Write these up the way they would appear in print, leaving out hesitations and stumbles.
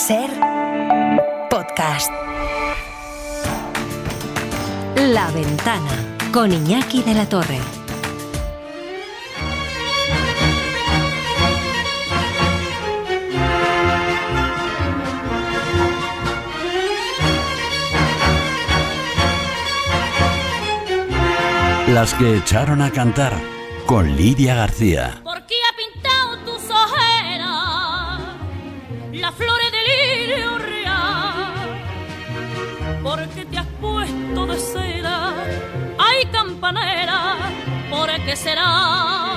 SER Podcast. La Ventana con Iñaki de la Torre. Las que echaron a cantar con Lidia García. ¿Por qué ha pintado tus ojeras las flores de lirio real? ¿Por qué te has puesto de cera? Ay, campanera, ¿por qué será?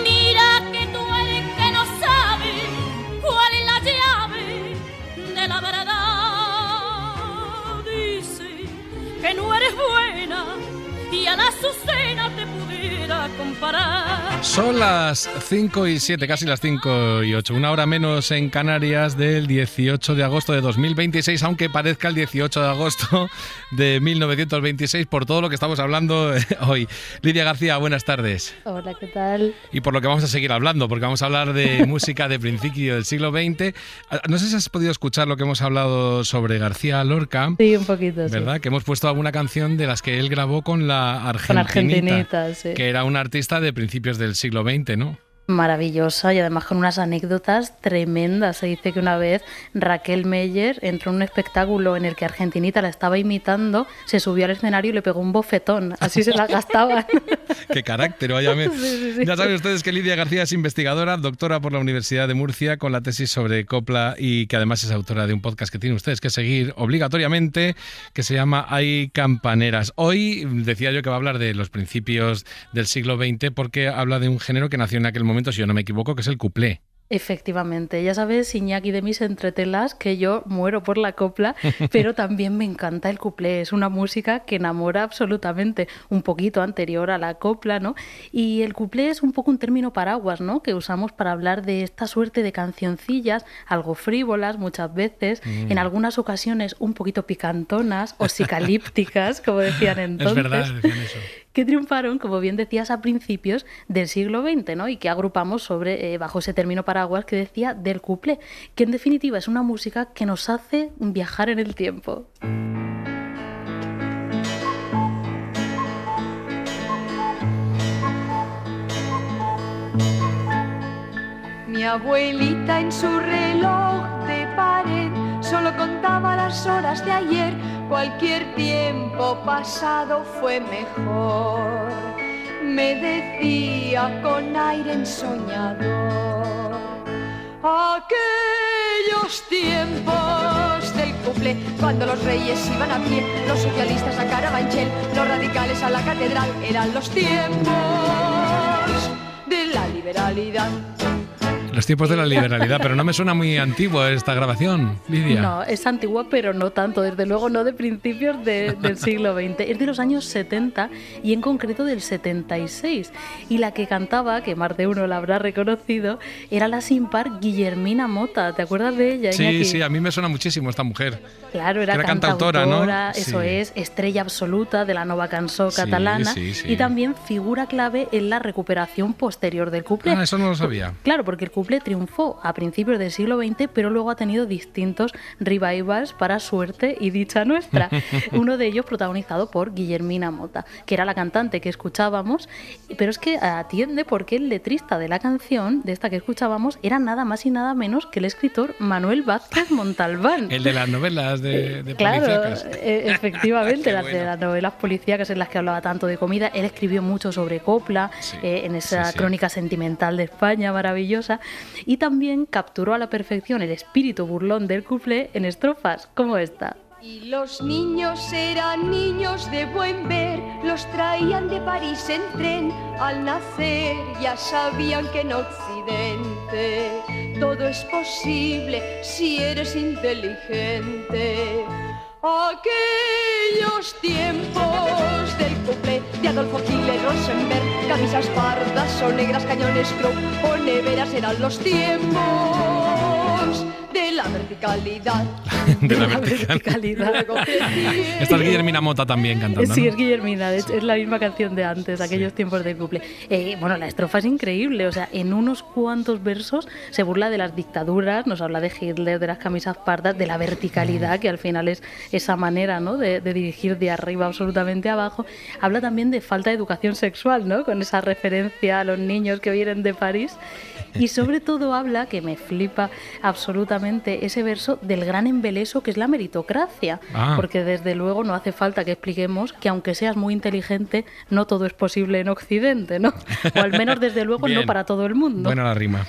Mira que tú eres que no sabes cuál es la llave de la verdad. Dice que no eres buena y a la Azucena te pudiera comparar. Son las 5:07, casi las 5:08, una hora menos en Canarias del 18 de agosto de 2026, aunque parezca el 18 de agosto de 1926 por todo lo que estamos hablando hoy. Lidia García, buenas tardes. Hola, ¿qué tal? Y por lo que vamos a seguir hablando, porque vamos a hablar de música de principio del siglo XX. No sé si has podido escuchar lo que hemos hablado sobre García Lorca. Sí, un poquito, ¿verdad? sí. Que hemos puesto alguna canción de las que él grabó con la Con Argentinita, sí. que era un artista de principios del siglo XX, ¿no? Maravillosa y además con unas anécdotas tremendas. Se dice que una vez Raquel Meyer entró en un espectáculo en el que Argentinita la estaba imitando, se subió al escenario y le pegó un bofetón. Así se la gastaban. ¡Qué carácter! Váyame. Sí. Ya saben ustedes que Lidia García es investigadora, doctora por la Universidad de Murcia con la tesis sobre copla y que además es autora de un podcast que tienen ustedes que seguir obligatoriamente, que se llama Hay campaneras. Hoy decía yo que va a hablar de los principios del siglo XX porque habla de un género que nació en aquel momento, si yo no me equivoco, que es el cuplé. Efectivamente, ya sabes, Iñaki, de mis entretelas, que yo muero por la copla, pero también me encanta el cuplé. Es una música que enamora absolutamente, un poquito anterior a la copla, ¿no? Y el cuplé es un poco un término paraguas, ¿no? Que usamos para hablar de esta suerte de cancioncillas, algo frívolas muchas veces, en algunas ocasiones un poquito picantonas o psicalípticas, como decían entonces. Es verdad, decían eso. Que triunfaron, como bien decías, a principios del siglo XX, ¿no? Y que agrupamos sobre bajo ese término paraguas que decía del cuplé, que en definitiva es una música que nos hace viajar en el tiempo. Mi abuelita en su reloj de pared solo contaba las horas de ayer. Cualquier tiempo pasado fue mejor, me decía con aire ensoñador. Aquellos tiempos del cuplé, cuando los reyes iban a pie, los socialistas a Carabanchel, los radicales a la catedral, eran los tiempos de la liberalidad. Los tiempos de la liberalidad, pero no me suena muy antigua esta grabación, Lidia. No, es antigua, pero no tanto, desde luego no de principios del siglo XX. Es de los años 70 y en concreto del 76. Y la que cantaba, que más de uno la habrá reconocido, era la sin par Guillermina Motta. ¿Te acuerdas de ella, Iñaki? Sí, a mí me suena muchísimo esta mujer. Claro, era cantautora, ¿no? Eso sí. Es, estrella absoluta de la nova cançó catalana sí. Y también figura clave en la recuperación posterior del cuplé. Ah, eso no lo sabía. Claro, porque el cuplé triunfó a principios del siglo XX, pero luego ha tenido distintos revivals para suerte y dicha nuestra. Uno de ellos protagonizado por Guillermina Motta, que era la cantante que escuchábamos, pero es que atiende porque el letrista de la canción, de esta que escuchábamos, era nada más y nada menos que el escritor Manuel Vázquez Montalbán. El de las novelas de claro, policíacas. Efectivamente, Bueno. de las novelas policíacas en las que hablaba tanto de comida. Él escribió mucho sobre copla, Sí, en esa sí. crónica sentimental de España maravillosa, y también capturó a la perfección el espíritu burlón del cuplé en estrofas como esta. Y los niños eran niños de buen ver, los traían de París en tren. Al nacer ya sabían que en Occidente todo es posible si eres inteligente. Aquellos tiempos del cuplé de Adolfo Hitler, Rosenberg, camisas pardas o negras, cañones Krupp o neveras, eran los tiempos de la verticalidad. De la La verticalidad. verticalidad. Esta es Guillermina Mota también cantando, ¿no? Sí, es Guillermina, es la misma canción de antes, aquellos tiempos del couplé. Bueno, la estrofa es increíble, o sea, en unos cuantos versos se burla de las dictaduras, nos habla de Hitler, de las camisas pardas, de la verticalidad, que al final es esa manera, ¿no?, de dirigir de arriba absolutamente abajo. Habla también de falta de educación sexual, ¿no?, con esa referencia a los niños que vienen de París. Y sobre todo habla, que me flipa absolutamente ese verso, del gran embeleso que es la meritocracia. Porque desde luego no hace falta que expliquemos que aunque seas muy inteligente, no todo es posible en Occidente, ¿no? O al menos desde luego no para todo el mundo. Buena la rima.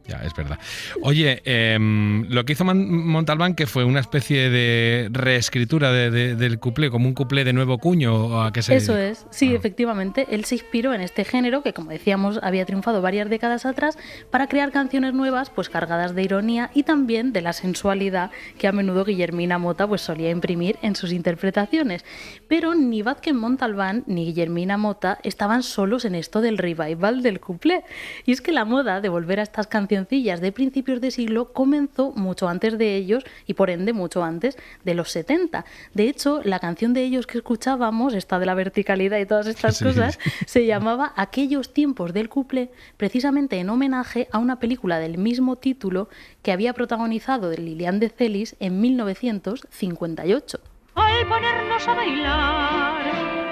Ya, es verdad. Oye, lo que hizo Montalbán, que fue una especie de reescritura del cuplé, como un cuplé de nuevo cuño. ¿A qué se Eso es, sí, efectivamente. Él se inspiró en este género, que como decíamos había triunfado varias décadas atrás, para crear canciones nuevas, pues cargadas de ironía y también de la sensualidad que a menudo Guillermina Mota pues solía imprimir en sus interpretaciones. Pero ni Vázquez Montalbán ni Guillermina Mota estaban solos en esto del revival del cuplé. Y es que la moda de volver a estas cancioncillas de principios de siglo comenzó mucho antes de ellos y por ende mucho antes de los 70. De hecho, la canción de ellos que escuchábamos, esta de la verticalidad y todas estas cosas, se llamaba Aquellos tiempos del cuplé, precisamente en homenaje a una película del mismo título que había protagonizado Lilian de Celis en 1958. Al ponernos a bailar,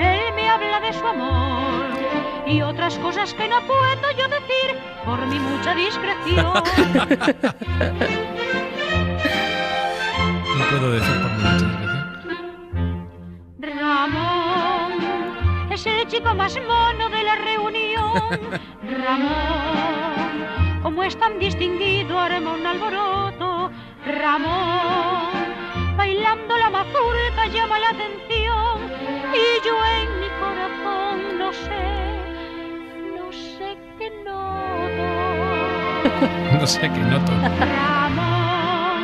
él me habla de su amor y otras cosas que no puedo yo decir por mi mucha discreción. No puedo decir por mi mucha discreción. Ramón es el chico más mono de la reunión. Ramón, como es tan distinguido, arma un alboroto. Ramón, bailando la mazurca llama la atención y yo en mi corazón no sé qué noto. No sé qué noto. Ramón,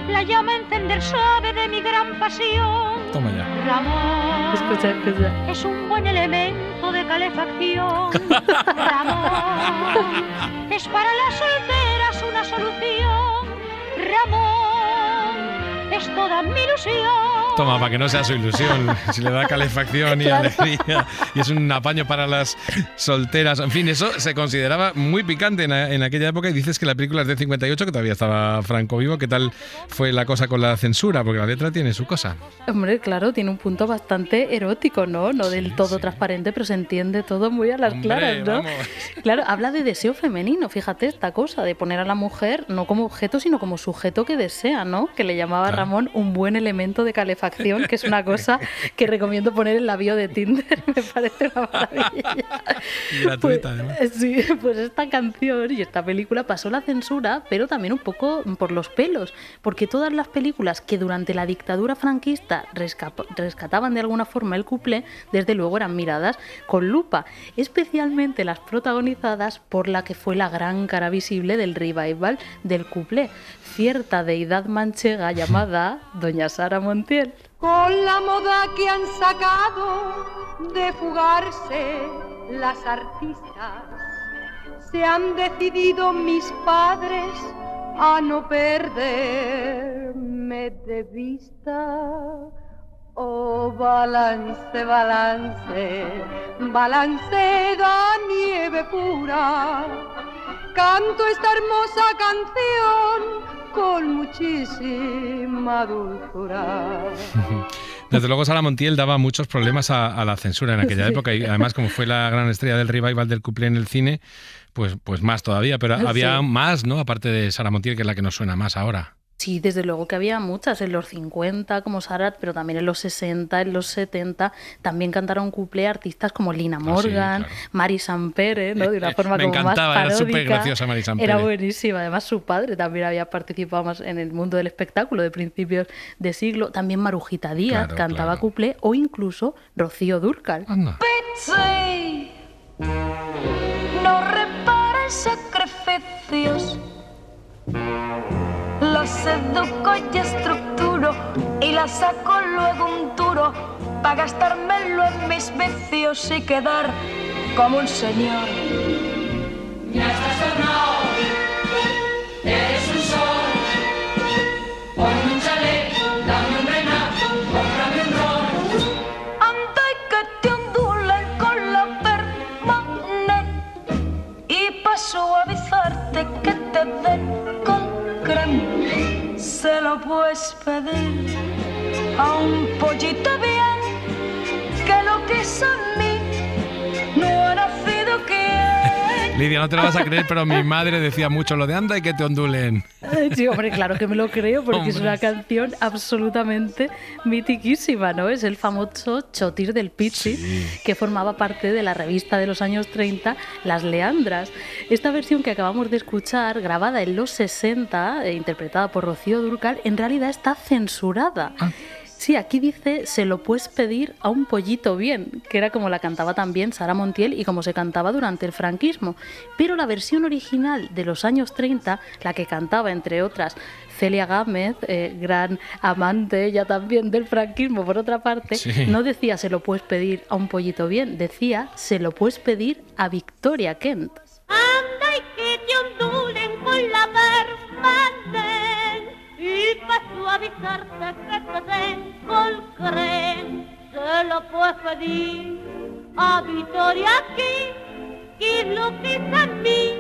la llama a encender suave de mi gran pasión. Toma ya. Ramón, Escucha. es un buen elemento de calefacción. Ramón, es para las solteras una solución. Ramón, es toda mi ilusión. Toma, para que no sea su ilusión, si le da calefacción y alegría, y es un apaño para las solteras. En fin, eso se consideraba muy picante en aquella época, y dices que la película es de 58, que todavía estaba Franco vivo. ¿Qué tal fue la cosa con la censura? Porque la letra tiene su cosa. Hombre, claro, tiene un punto bastante erótico, ¿no? No del todo transparente, pero se entiende todo muy a las claras, ¿no? Vamos. Claro, habla de deseo femenino, fíjate esta cosa, de poner a la mujer no como objeto, sino como sujeto que desea, ¿no? Que le llamaba Ramón un buen elemento de calefacción, que es una cosa que recomiendo poner en la bio de Tinder, me parece una maravilla. Y gratuita, además. Sí, pues esta canción y esta película pasó la censura, pero también un poco por los pelos, porque todas las películas que durante la dictadura franquista rescataban de alguna forma el cuplé, desde luego eran miradas con lupa, especialmente las protagonizadas por la que fue la gran cara visible del revival del cuplé, cierta deidad manchega llamada Doña Sara Montiel. Con la moda que han sacado de fugarse las artistas, se han decidido mis padres a no perderme de vista. Oh, balance, balance, balance da nieve pura. Canto esta hermosa canción con muchísima dulzura. Desde luego Sara Montiel daba muchos problemas a la censura en aquella época, y además como fue la gran estrella del revival del cuplé en el cine, pues más todavía, pero había más, ¿no? Aparte de Sara Montiel, que es la que nos suena más ahora. Sí, desde luego que había muchas, en los 50 como Sarat, pero también en los 60, en los 70, también cantaron cuplé artistas como Lina Morgan, sí, claro. Mari Sampere, ¿no? De una forma como más encantaba, paródica. era súper graciosa Mari Sampere. Era buenísima, además su padre también había participado más en el mundo del espectáculo de principios de siglo, también Marujita Díaz cantaba cuplé, o incluso Rocío Dúrcal. Pizzi, no repares sacrificios. La seduco y estructuro y la saco luego un duro para gastármelo en mis vicios y quedar como un señor. Ya estás sonado, eres un sol, crema se lo puedes pedir a un pollito bien, que lo que es a mí no ha nacido que... Lidia, no te lo vas a creer, pero mi madre decía mucho lo de anda y que te ondulen. Sí, hombre, claro que me lo creo, porque es una canción absolutamente mitiquísima, ¿no? Es el famoso chotir del Pizzi, que formaba parte de la revista de los años 30, Las Leandras. Esta versión que acabamos de escuchar, grabada en los 60, e interpretada por Rocío Dúrcal, en realidad está censurada. Sí, aquí dice, se lo puedes pedir a un pollito bien, que era como la cantaba también Sara Montiel y como se cantaba durante el franquismo. Pero la versión original de los años 30, la que cantaba, entre otras, Celia Gámez, gran amante ella también del franquismo, por otra parte, no decía se lo puedes pedir a un pollito bien, decía se lo puedes pedir a Victoria Kent. Anda y que te ondulen con la permanente y para suavizarte que te den colcrén, se lo puedes pedir a Victoria Kent, que lo que es a mí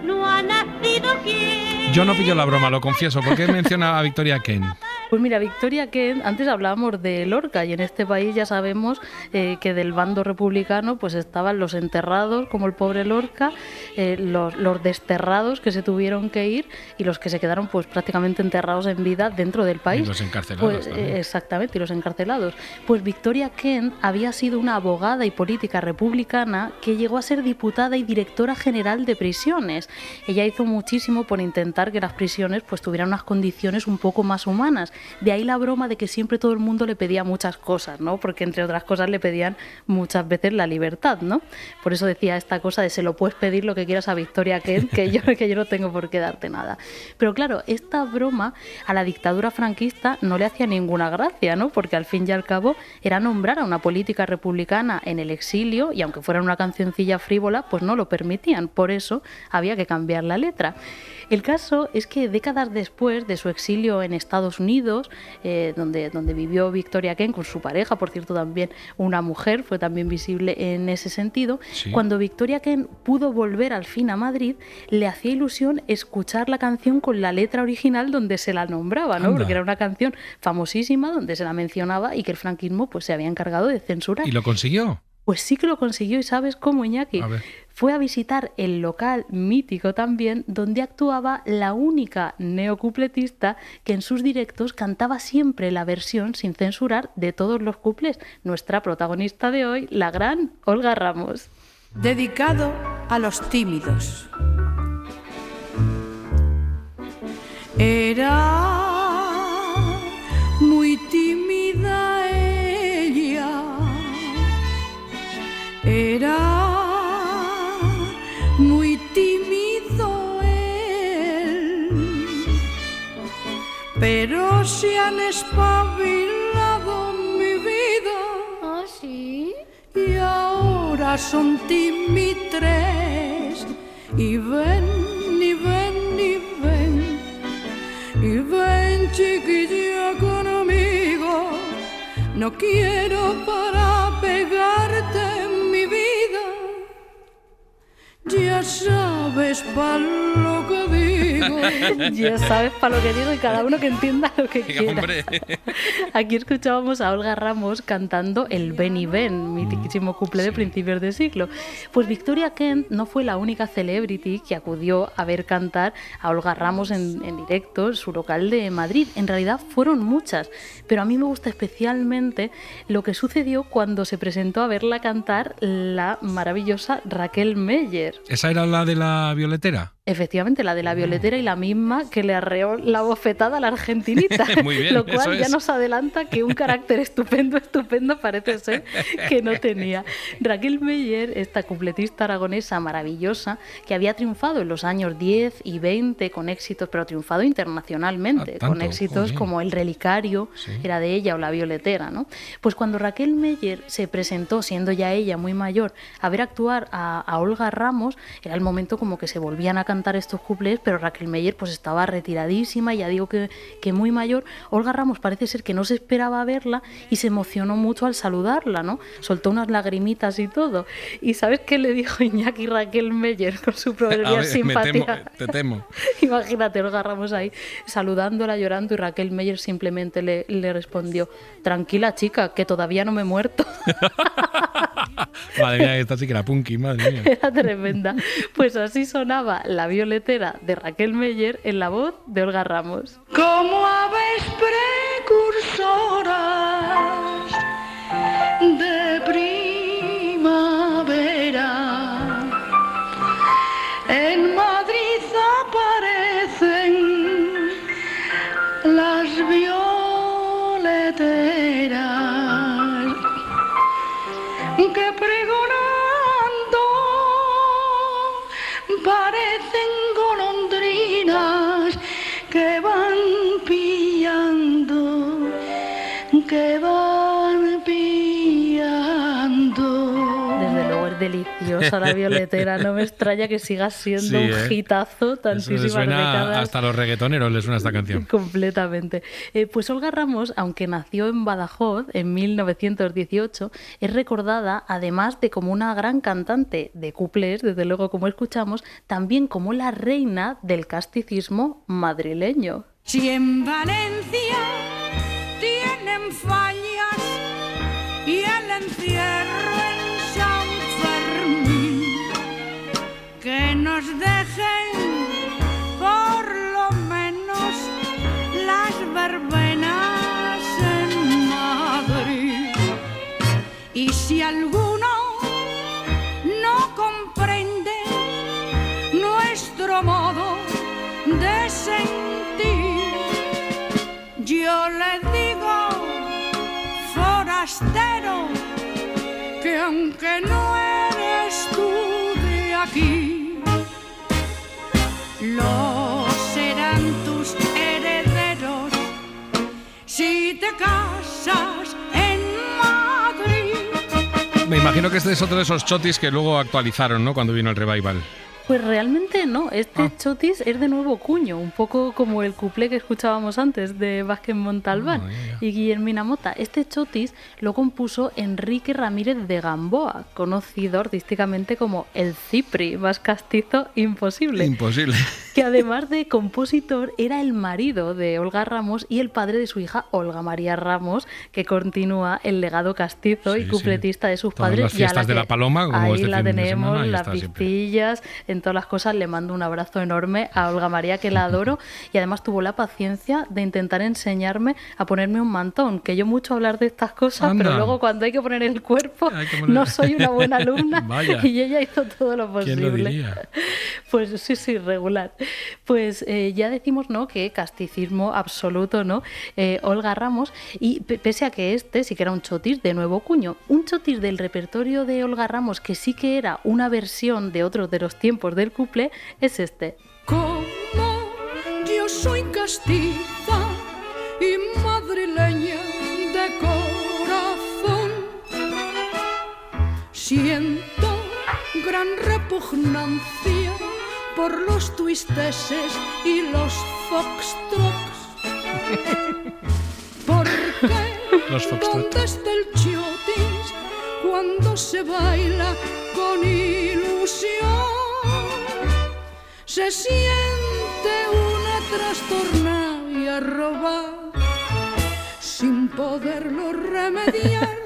no ha nacido quien. Yo no pillo la broma, lo confieso. ¿Por qué menciona a Victoria Kent? Pues mira, Victoria Kent, antes hablábamos de Lorca y en este país ya sabemos que del bando republicano pues estaban los enterrados, como el pobre Lorca, los desterrados que se tuvieron que ir y los que se quedaron pues prácticamente enterrados en vida dentro del país. Y los encarcelados pues, exactamente, y los encarcelados. Pues Victoria Kent había sido una abogada y política republicana que llegó a ser diputada y directora general de prisiones. Ella hizo muchísimo por intentar que las prisiones pues tuvieran unas condiciones un poco más humanas. De ahí la broma de que siempre todo el mundo le pedía muchas cosas, ¿no? Porque entre otras cosas le pedían muchas veces la libertad, ¿no? Por eso decía esta cosa de se lo puedes pedir lo que quieras a Victoria Kent, que yo no tengo por qué darte nada. Pero claro, esta broma a la dictadura franquista no le hacía ninguna gracia, ¿no? Porque al fin y al cabo era nombrar a una política republicana en el exilio y aunque fuera una cancioncilla frívola, pues no lo permitían. Por eso había que cambiar la letra. El caso es que décadas después de su exilio en Estados Unidos, donde vivió Victoria Kent con su pareja, por cierto también una mujer, fue también visible en ese sentido, cuando Victoria Kent pudo volver al fin a Madrid, le hacía ilusión escuchar la canción con la letra original donde se la nombraba, ¿no? Porque era una canción famosísima donde se la mencionaba y que el franquismo pues se había encargado de censurar. ¿Y lo consiguió? Pues sí que lo consiguió, y ¿sabes cómo, Iñaki? A ver. Fue a visitar el local mítico también, donde actuaba la única neocupletista que en sus directos cantaba siempre la versión sin censurar de todos los cuplés. Nuestra protagonista de hoy, la gran Olga Ramos. Dedicado a los tímidos. Era muy tímida ella. Era muy tímido él, pero se han espabilado mi vida. ¿Ah, sí? Y ahora son timitres y ven, y ven, y ven, y ven, chiquilla conmigo. No quiero para pegarte mi vida. Ya sabes para lo que digo. Ya sabes para lo que digo y cada uno que entienda lo que quiera. Hombre. Aquí escuchábamos a Olga Ramos cantando el Ven y Ven, mitiquísimo cuplé de principios de siglo. Pues Victoria Kent no fue la única celebrity que acudió a ver cantar a Olga Ramos en directo en su local de Madrid. En realidad fueron muchas, pero a mí me gusta especialmente lo que sucedió cuando se presentó a verla cantar la maravillosa Raquel Meller. ¿Esa era la de la violetera? Efectivamente, la de la violetera y la misma que le arreó la bofetada a la argentinita. Muy bien, lo cual ya es. Nos adelanta que un carácter estupendo parece ser que no tenía. Raquel Meller, esta cupletista aragonesa maravillosa, que había triunfado en los años 10 y 20 con éxitos, pero triunfado internacionalmente, con éxitos como El Relicario, era de ella, o La Violetera, ¿no? Pues cuando Raquel Meller se presentó, siendo ya ella muy mayor, a ver actuar a Olga Ramos, era el momento como que se volvían a cantar estos cuplés, pero Raquel Raquel Meller pues estaba retiradísima, ya digo que muy mayor. Olga Ramos parece ser que no se esperaba verla y se emocionó mucho al saludarla, ¿no? Soltó unas lagrimitas y todo. ¿Y sabes qué le dijo Iñaki Raquel Meller con su proverbial simpatía? Te temo. Imagínate, Olga Ramos ahí saludándola, llorando, y Raquel Meller simplemente le respondió: tranquila, chica, que todavía no me he muerto. Madre mía, esta sí que era punky, madre mía. Era tremenda. Pues así sonaba La Violetera de Raquel Meller en la voz de Olga Ramos. Como aves precursoras de primavera, en Madrid aparecen las violeteras que pregonando parecen golondrinas que van pillando, que van pillando. Desde luego es deliciosa La Violetera, no me extraña que siga siendo un hitazo tantísimas Eso le suena décadas. hasta a los reggaetoneros les suena esta canción. Completamente. Pues Olga Ramos, aunque nació en Badajoz en 1918, es recordada, además de como una gran cantante de cuplés, desde luego como escuchamos, también como la reina del casticismo madrileño. Si en Valencia tienen fallas y el encierro en San Fermín, que nos dejen por lo menos las verbenas en Madrid. Y si alguno no comprende nuestro modo de sentir, yo le digo, forastero, que aunque no eres tú de aquí, lo serán tus herederos si te casas en Madrid. Me imagino que este es otro de esos chotis que luego actualizaron, ¿no? Cuando vino el revival. Pues realmente no, este chotis es de nuevo cuño, un poco como el cuplé que escuchábamos antes de Vázquez Montalbán y Guillermina Mota. Este chotis lo compuso Enrique Ramírez de Gamboa, conocido artísticamente como el Cipri, más castizo imposible. Imposible. Que además de compositor era el marido de Olga Ramos y el padre de su hija Olga María Ramos, que continúa el legado castizo y cupletista de sus Todas padres. las fiestas de la Paloma, como ahí este la fin de tenemos, semana, ahí las está siempre. vistillas, en todas las cosas. Le mando un abrazo enorme a Olga María, que la adoro, y además tuvo la paciencia de intentar enseñarme a ponerme un mantón, que yo mucho hablar de estas cosas, Anda. pero luego cuando hay que poner el cuerpo no soy una buena alumna. Vaya. Y ella hizo todo lo posible. ¿Quién lo diría? Pues sí, regular. Pues ya decimos, ¿no?, que casticismo absoluto, ¿no? Olga Ramos, y pese a que este sí que era un chotis de nuevo cuño, un chotis del repertorio de Olga Ramos que sí que era una versión de otros de los tiempos del cuplé, es este. Como yo soy castiza y madrileña de corazón, siento gran repugnancia por los twisteses y los foxtrots. Porque Los foxtrot. ¿dónde está el chotis cuando se baila con ilusión? Se siente una trastornada y arroba sin poderlo remediar.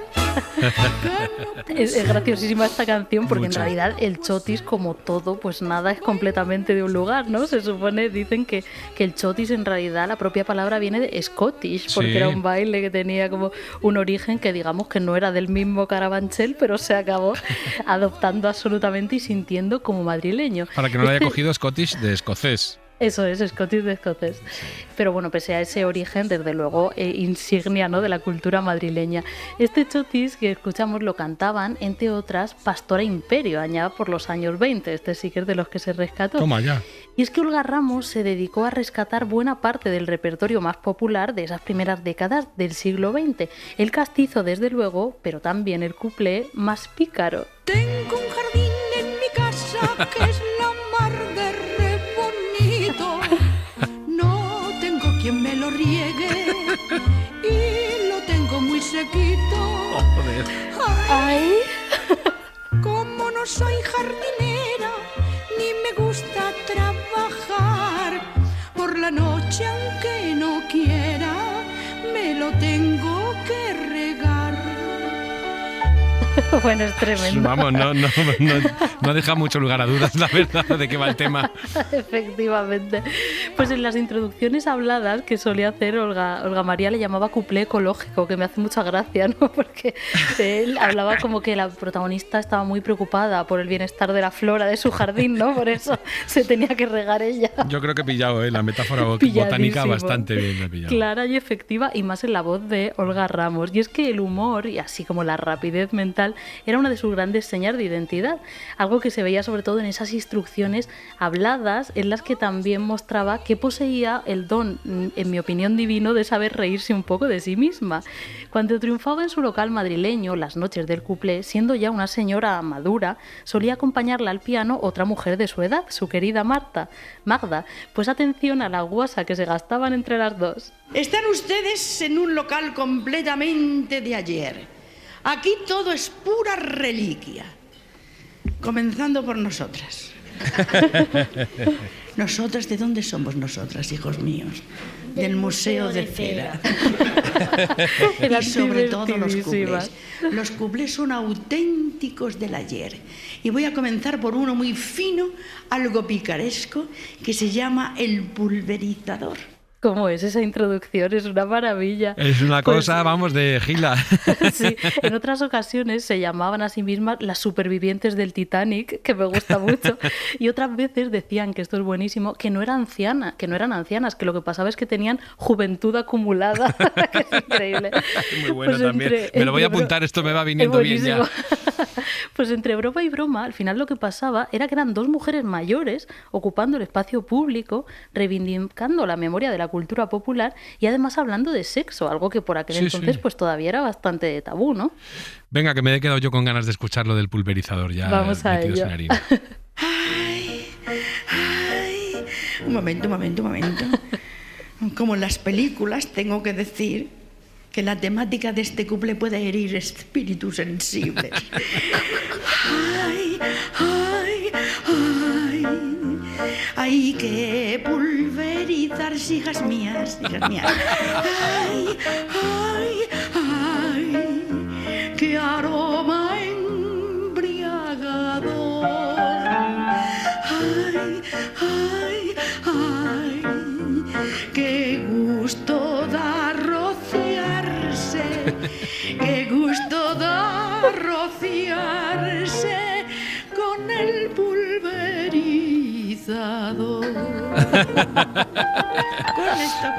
Es graciosísima esta canción porque Mucho. en realidad el chotis, como todo, pues nada es completamente de un lugar, ¿no? Se supone, dicen que el chotis en realidad, la propia palabra viene de Scottish, porque Sí. era un baile que tenía como un origen que digamos que no era del mismo Carabanchel, pero se acabó adoptando absolutamente y sintiendo como madrileño. Para que no lo haya cogido Scottish de escocés. Eso es, Scottish de escocés. Pero bueno, pese a ese origen, desde luego, insignia, ¿no?, de la cultura madrileña. Este chotis que escuchamos lo cantaban, entre otras, Pastora Imperio, allá por los años 20. Este sí que es de los que se rescató. Toma ya. Y es que Olga Ramos se dedicó a rescatar buena parte del repertorio más popular de esas primeras décadas del siglo XX. El castizo, desde luego, pero también el cuplé más pícaro. Tengo un jardín en mi casa que es la mar de re bonito. huequito. Joder. Ay. Como no soy jardinera, ni me gusta trabajar, por la noche aunque no quiera, me lo tengo que regar. Bueno, es tremendo. Vamos, no deja mucho lugar a dudas, la verdad, de qué va el tema. Efectivamente. Pues en las introducciones habladas que solía hacer Olga María le llamaba cuplé ecológico, que me hace mucha gracia, ¿no? Porque él hablaba como que la protagonista estaba muy preocupada por el bienestar de la flora de su jardín, ¿no? Por eso se tenía que regar ella. Yo creo que he pillado la metáfora botánica bastante bien. La he pillado. Clara y efectiva, y más en la voz de Olga Ramos. Y es que el humor, y así como la rapidez mental, era una de sus grandes señas de identidad, algo que se veía sobre todo en esas instrucciones habladas en las que también mostraba que poseía el don, en mi opinión divino, de saber reírse un poco de sí misma. Cuando triunfaba en su local madrileño, Las Noches del Cuplé, siendo ya una señora madura, solía acompañarla al piano otra mujer de su edad, su querida Magda. Pues atención a la guasa que se gastaban entre las dos. Están ustedes en un local completamente de ayer. Aquí todo es pura reliquia, comenzando por nosotras. ¿Nosotras de dónde somos nosotras, hijos míos? Del Museo de Cera. Y sobre todo los cuplés. Los cuplés son auténticos del ayer. Y voy a comenzar por uno muy fino, algo picaresco, que se llama el pulverizador. ¿Cómo es esa introducción? Es una maravilla. Es una cosa, vamos, de gila. Sí, en otras ocasiones se llamaban a sí mismas las supervivientes del Titanic, que me gusta mucho, y otras veces decían, que esto es buenísimo, que no eran ancianas, que lo que pasaba es que tenían juventud acumulada, que es increíble. Muy bueno pues también. Me lo voy a apuntar, esto me va viniendo bien ya. Pues entre broma y broma, al final lo que pasaba era que eran dos mujeres mayores ocupando el espacio público, reivindicando la memoria de la cultura popular y además hablando de sexo, algo que por aquel entonces pues todavía era bastante tabú, ¿no? Venga, que me he quedado yo con ganas de escuchar lo del pulverizador ya. Vamos a ello. Ay, un momento. Como en las películas, tengo que decir que la temática de este cuplé puede herir espíritus sensibles. Hay que pulverizarse, hijas mías. Ay, qué aroma embriagador. Ay, qué gusto da rociarse. Qué gusto da rociarse con el pulverizador.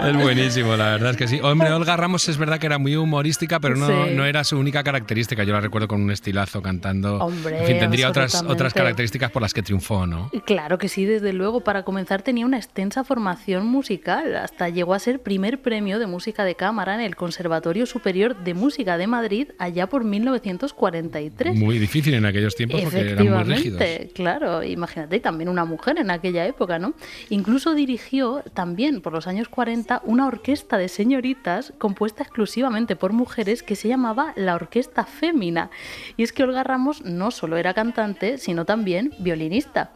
Es buenísimo, la verdad es que sí. Hombre, Olga Ramos es verdad que era muy humorística, pero no era su única característica. Yo la recuerdo con un estilazo cantando. Hombre, en fin, tendría otras características por las que triunfó, ¿no? Claro que sí, desde luego. Para comenzar tenía una extensa formación musical. Hasta llegó a ser primer premio de música de cámara en el Conservatorio Superior de Música de Madrid allá por 1943. Muy difícil en aquellos tiempos porque eran muy rígidos. Claro, imagínate, también una mujer en aquella época, ¿no? Incluso dirigió también por los años 40 una orquesta de señoritas compuesta exclusivamente por mujeres que se llamaba la Orquesta Fémina. Y es que Olga Ramos no solo era cantante, sino también violinista.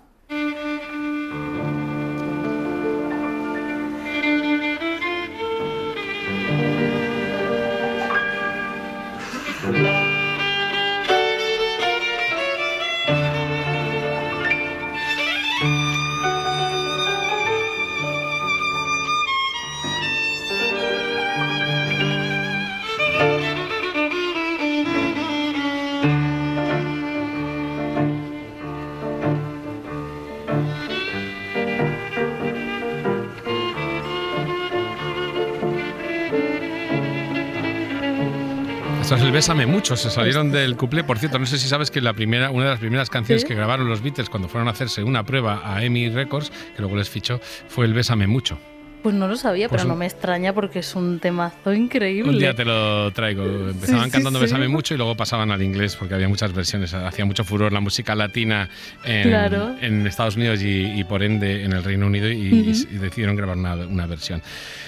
Esto es el Bésame Mucho, se salieron del cuplé. Por cierto, no sé si sabes que una de las primeras canciones que grabaron los Beatles cuando fueron a hacerse una prueba a EMI Records, que luego les fichó, fue el Bésame Mucho. Pues no lo sabía, Pues pero no me extraña porque es un temazo increíble. Un día te lo traigo. Empezaban cantando Bésame mucho y luego pasaban al inglés porque había muchas versiones. Hacía mucho furor la música latina en Estados Unidos y por ende en el Reino Unido y decidieron grabar una versión.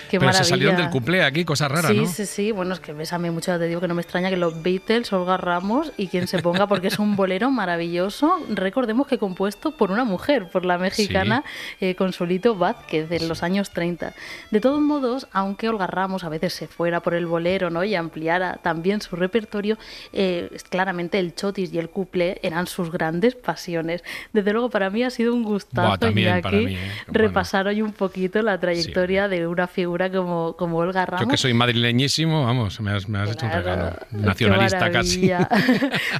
Qué Pero maravilla. se salieron del cuplé aquí, cosa rara, sí, ¿no? Sí. Bueno, es que Bésame mucho, ya te digo que no me extraña que los Beatles, Olga Ramos y quien se ponga, porque es un bolero maravilloso. Recordemos que compuesto por una mujer, por la mexicana Consuelito Vázquez, de los años 30. De todos modos, aunque Olga Ramos a veces se fuera por el bolero, ¿no?, y ampliara también su repertorio, claramente el chotis y el cuplé eran sus grandes pasiones. Desde luego, para mí ha sido un gustazo, también, para mí, repasar hoy un poquito la trayectoria de una figura como Olga Ramos. Yo que soy madrileñísimo, vamos, me has hecho un regalo nacionalista casi.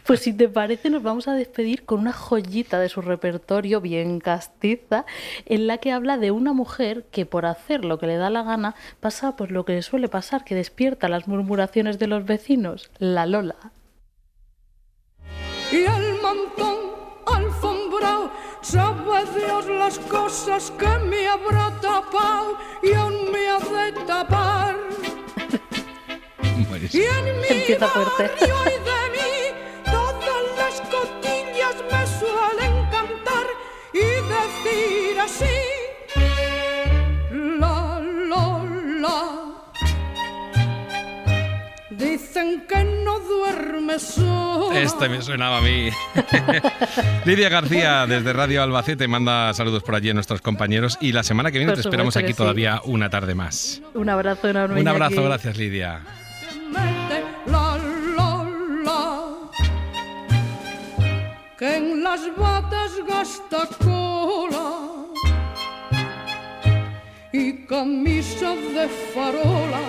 Pues si te parece, nos vamos a despedir con una joyita de su repertorio bien castiza, en la que habla de una mujer que por hacer lo que le da la gana pasa pues lo que le suele pasar, que despierta las murmuraciones de los vecinos, la Lola. Y el mantón alfombrado, sabe Dios las cosas que me habrá tapado y aún me ha de tapar. Y en mi Empieza fuerte. barrio y de mí todas las cotillas me suelen cantar y decir así: la Lola. Dicen que no duerme sola. Este me sonaba a mí. Lidia García, desde Radio Albacete, manda saludos por allí a nuestros compañeros y la semana que viene te esperamos aquí todavía una tarde más. Un abrazo enorme. Un abrazo, Iñaki. gracias Lidia. La Lola, que en las batas gasta cola y camisa de farola,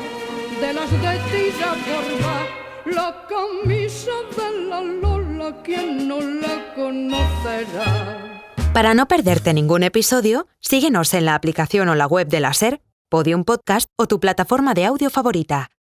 de las de tira corva, la camisa de la Lola, quien no la conocerá. Para no perderte ningún episodio, síguenos en la aplicación o la web de la SER, Podium Podcast o tu plataforma de audio favorita.